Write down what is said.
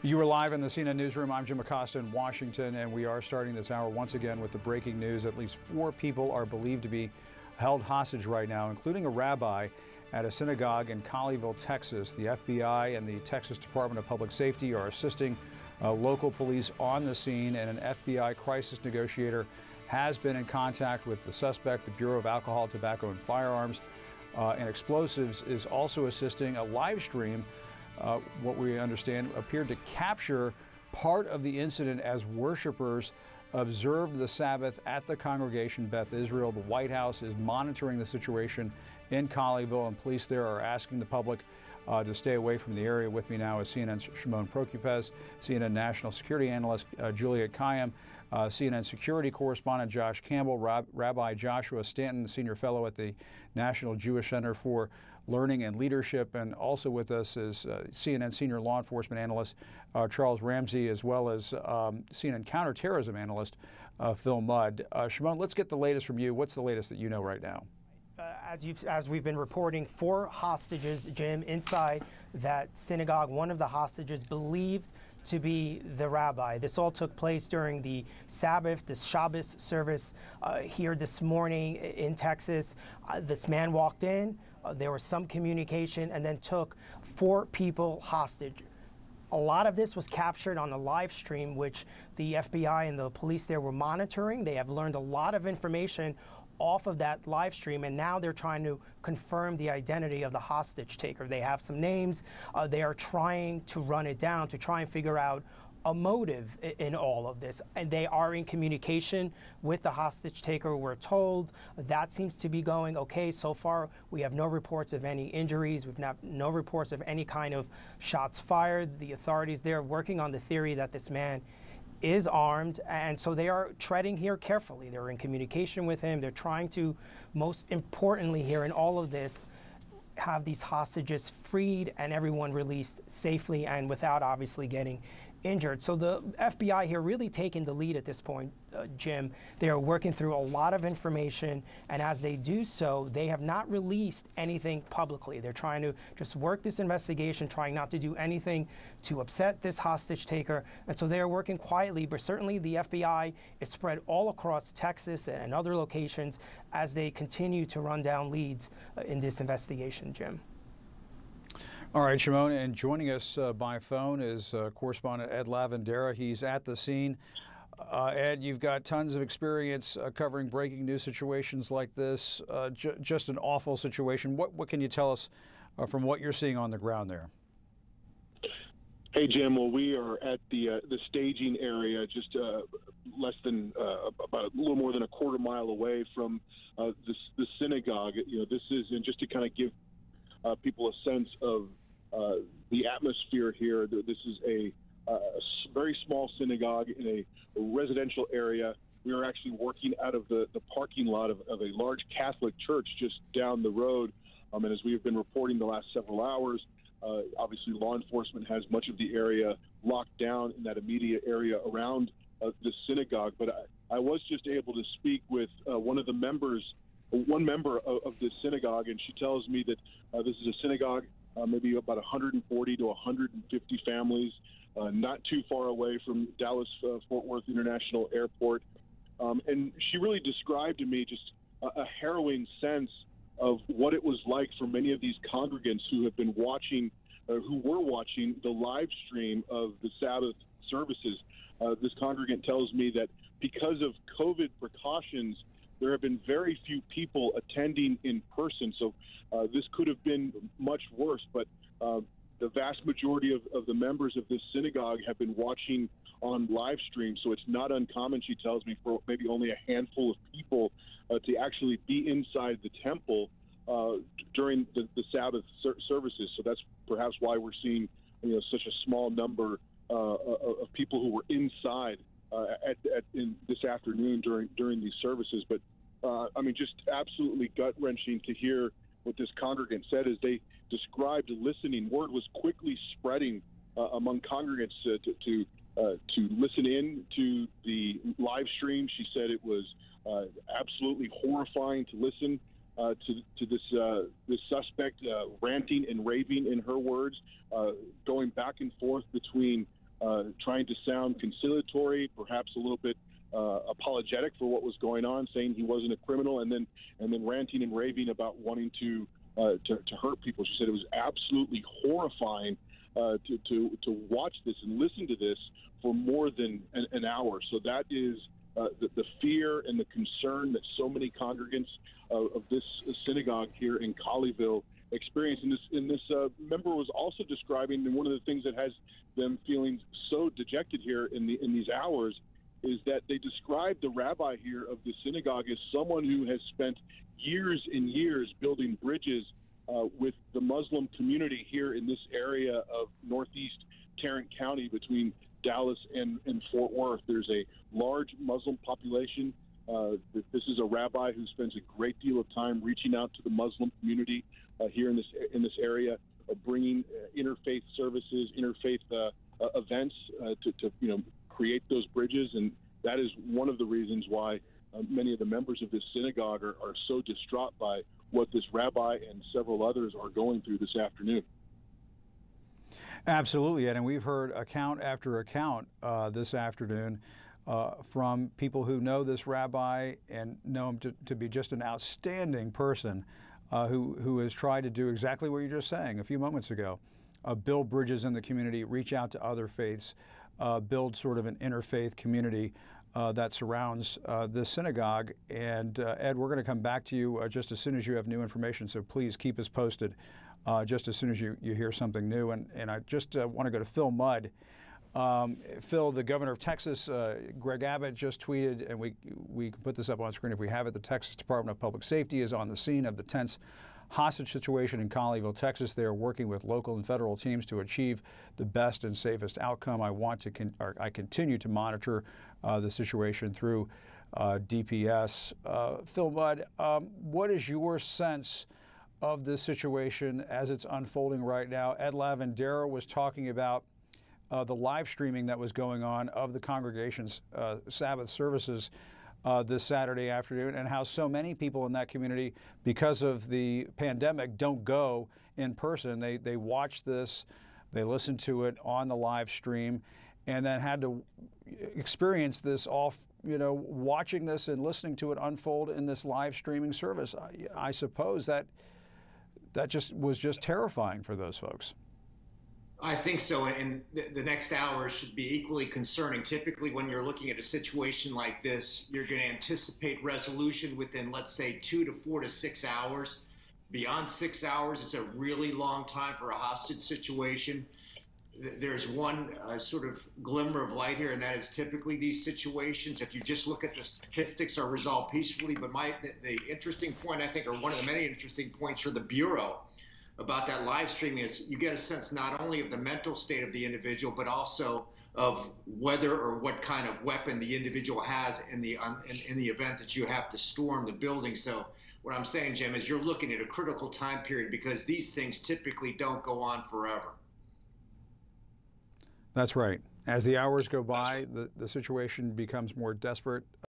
You are live in the CNN Newsroom. I'm Jim Acosta in Washington, and we are starting this hour once again with the breaking news. At least 4 people are believed to be held hostage right now, including a rabbi at a synagogue in Colleyville, Texas. The FBI and the Texas Department of Public Safety are assisting local police on the scene, and an FBI crisis negotiator has been in contact with the suspect. The Bureau of Alcohol, Tobacco, and Firearms and Explosives is also assisting. A live stream, what we understand, appeared to capture part of the incident as worshipers observed the Sabbath at the congregation Beth Israel. The White House is monitoring the situation in Colleyville, and police there are asking the public to stay away from the area. With me now is CNN's Shimon Prokupecz, CNN national security analyst Juliet Kayyem, CNN security correspondent Josh Campbell, Rabbi Joshua Stanton, senior fellow at the National Jewish Center for Learning and Leadership, and also with us is CNN senior law enforcement analyst Charles Ramsey, as well as CNN counterterrorism analyst Phil Mudd. Shimon, let's get the latest from you. What's the latest that you know right now? As we've been reporting, 4 hostages, Jim, inside that synagogue. One of the hostages believed to be the rabbi. This all took place during the Sabbath, the Shabbos service here this morning in Texas. This man walked in, there was some communication, and then took 4 people hostage. A lot of this was captured on the live stream, which the FBI and the police there were monitoring. They have learned a lot of information off of that live stream, and now they're trying to confirm the identity of the hostage taker. They have some names. They are trying to run it down to try and figure out a motive in all of this, and they are in communication with the hostage taker. We're told that seems to be going okay so far. We have no reports of any injuries. We've no reports of any kind of shots fired. The authorities there are working on the theory that this man is armed, and so they are treading here carefully. They're in communication with him. They're trying to, most importantly here in all of this, have these hostages freed and everyone released safely and without obviously getting injured. So the FBI here really taking the lead at this point, Jim. They are working through a lot of information, and as they do so, they have not released anything publicly. They're trying to just work this investigation, trying not to do anything to upset this hostage taker, and so they are working quietly, but certainly the FBI is spread all across Texas and other locations as they continue to run down leads in this investigation, Jim. All right, Shimon, and joining us by phone is correspondent Ed Lavandera. He's at the scene. Ed, you've got tons of experience covering breaking news situations like this. Just an awful situation. What can you tell us from what you're seeing on the ground there? Hey, Jim. Well, we are at the staging area, just less than about a little more than a quarter mile away from the synagogue. You know, this is, and just to kind of give people a sense of the atmosphere here. This is a very small synagogue in a residential area. We are actually working out of the parking lot of a large Catholic church just down the road. And as we have been reporting the last several hours, obviously law enforcement has much of the area locked down in that immediate area around the synagogue. But I was just able to speak with one member of this synagogue, and she tells me that this is a synagogue, maybe about 140 to 150 families, not too far away from Dallas-Fort Worth International Airport. And she really described to me just a harrowing sense of what it was like for many of these congregants who have been watching, who were watching the live stream of the Sabbath services. This congregant tells me that because of COVID precautions, there have been very few people attending in person, so this could have been much worse. But the vast majority of the members of this synagogue have been watching on live stream, so it's not uncommon, she tells me, for maybe only a handful of people to actually be inside the temple during the Sabbath services. So that's perhaps why we're seeing such a small number of people who were inside in this afternoon during these services. But I mean, just absolutely gut-wrenching to hear what this congregant said as they described listening. Word was quickly spreading among congregants to listen in to the live stream. She said it was absolutely horrifying to listen to this suspect ranting and raving, in her words, going back and forth between trying to sound conciliatory, perhaps a little bit apologetic for what was going on, saying he wasn't a criminal, and then ranting and raving about wanting to hurt people. She said it was absolutely horrifying to watch this and listen to this for more than an hour. So that is the fear and the concern that so many congregants of this synagogue here in Colleyville experience. And this member was also describing, and one of the things that has them feeling so dejected here in these hours is that they describe the rabbi here of the synagogue as someone who has spent years and years building bridges with the Muslim community here in this area of northeast Tarrant County between Dallas and Fort Worth. There's a large Muslim population. This is a rabbi who spends a great deal of time reaching out to the Muslim community here in this area, bringing interfaith services, interfaith events to create those bridges. And that is one of the reasons why many of the members of this synagogue are so distraught by what this rabbi and several others are going through this afternoon. Absolutely, Ed, and we've heard account after account this afternoon from people who know this rabbi and know him to be just an outstanding person who has tried to do exactly what you're just saying a few moments ago, build bridges in the community, reach out to other faiths, build sort of an interfaith community that surrounds this synagogue. And Ed, we're going to come back to you just as soon as you have new information, so please keep us posted just as soon as you hear something new. And I just want to go to Phil Mudd. Phil, the governor of Texas, Greg Abbott, just tweeted, and we can put this up on screen if we have it. The Texas Department of Public Safety is on the scene of the tense hostage situation in Colleyville, Texas. They are working with local and federal teams to achieve the best and safest outcome. I continue to monitor the situation through DPS. Phil Mudd, what is your sense of this situation as it's unfolding right now? Ed Lavandera was talking about the live streaming that was going on of the congregation's Sabbath services this Saturday afternoon, and how so many people in that community, because of the pandemic, don't go in person. They watch this, they listen to it on the live stream, and then had to experience this watching this and listening to it unfold in this live streaming service. I suppose that was just terrifying for those folks. I think so, and the next hour should be equally concerning. Typically, when you're looking at a situation like this, you're going to anticipate resolution within, let's say, 2 to 4 to 6 hours. Beyond 6 hours, it's a really long time for a hostage situation. There's one sort of glimmer of light here, and that is typically these situations, if you just look at the statistics, are resolved peacefully. But the interesting point, I think, or one of the many interesting points for the Bureau about that live streaming is you get a sense not only of the mental state of the individual, but also of whether or what kind of weapon the individual has in the event that you have to storm the building. So what I'm saying, Jim, is you're looking at a critical time period, because these things typically don't go on forever. That's right. As the hours go by, the situation becomes more desperate.